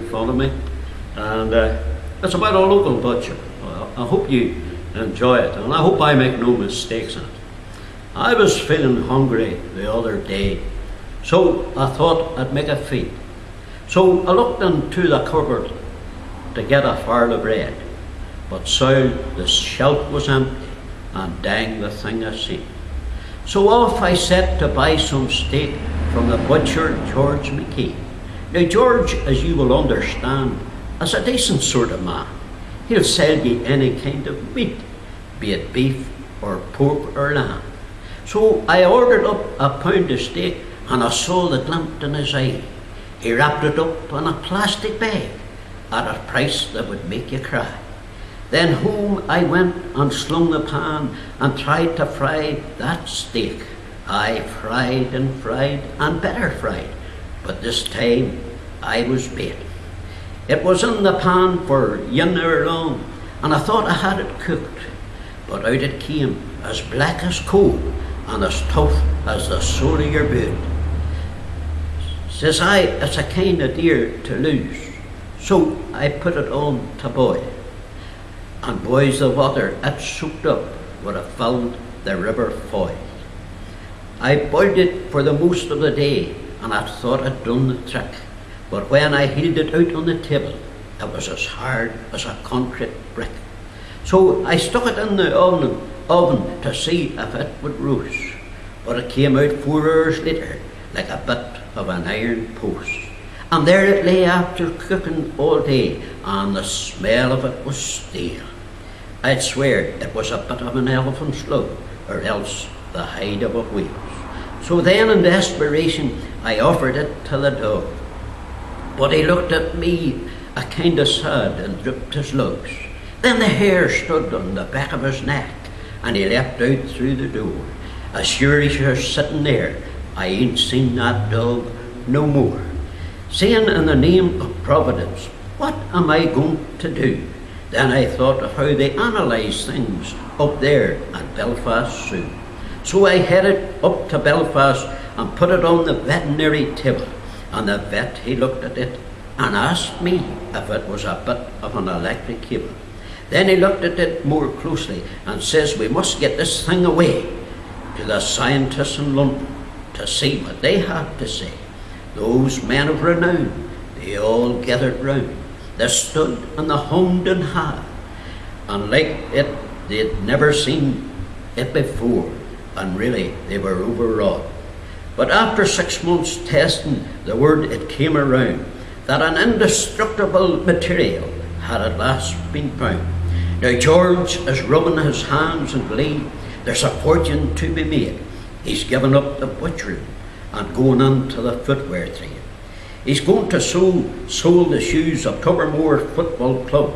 fun of me, and it's about a local butcher. I hope you enjoy it, and I hope I make no mistakes in it. I was feeling hungry the other day, so I thought I'd make a feed. So I looked into the cupboard to get a farl of bread, but soon the shelf was empty, and dang the thing I seen. So off I set to buy some steak from the butcher George McKee. Now George, as you will understand, is a decent sort of man. He'll sell you any kind of meat, be it beef or pork or lamb. So I ordered up a pound of steak, and I saw the glint in his eye. He wrapped it up in a plastic bag at a price that would make you cry. Then home I went and slung the pan and tried to fry that steak. I fried and better fried, but this time I was bait. It was in the pan for an hour long, and I thought I had it cooked, but out it came as black as coal and as tough as the sole of your boot. Says I, it's a kind of dear to lose, so I put it on to boil. And boys the water it soaked up would have filled the river foil. I boiled it for the most of the day, and I thought I'd done the trick. But when I held it out on the table, it was as hard as a concrete brick. So I stuck it in the oven to see if it would roast. But it came out 4 hours later like a bit of an iron post. And there it lay after cooking all day, and the smell of it was stale. I'd swear it was a bit of an elephant's lug, or else the hide of a whale. So then in desperation I offered it to the dog. But he looked at me a kind of sad and drooped his lugs. Then the hair stood on the back of his neck, and he leapt out through the door. As sure as you're sitting there, I ain't seen that dog no more. Saying in the name of Providence, what am I going to do? Then I thought of how they analyse things up there at Belfast Zoo. So I headed up to Belfast and put it on the veterinary table. And the vet, he looked at it and asked me if it was a bit of an electric cable. Then he looked at it more closely and says we must get this thing away to the scientists in London to see what they had to say. Those men of renown, they all gathered round. They stood and they hummed and hawed, and like it, they'd never seen it before, and really they were overawed. But after 6 months testing, the word it came around that an indestructible material had at last been found. Now George is rubbing his hands in glee. There's a fortune to be made. He's given up the butchering and going into the footwear trade. He's going to sole the shoes of Tubemogul Football Club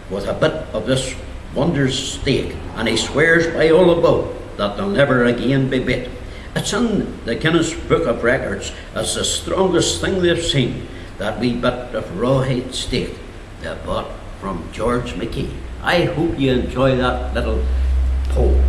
with a bit of this wondrous steak, and he swears by all above that they'll never again be bit. It's in the Guinness Book of Records as the strongest thing they've seen, that wee bit of rawhide steak they bought from George McKee. I hope you enjoy that little poem.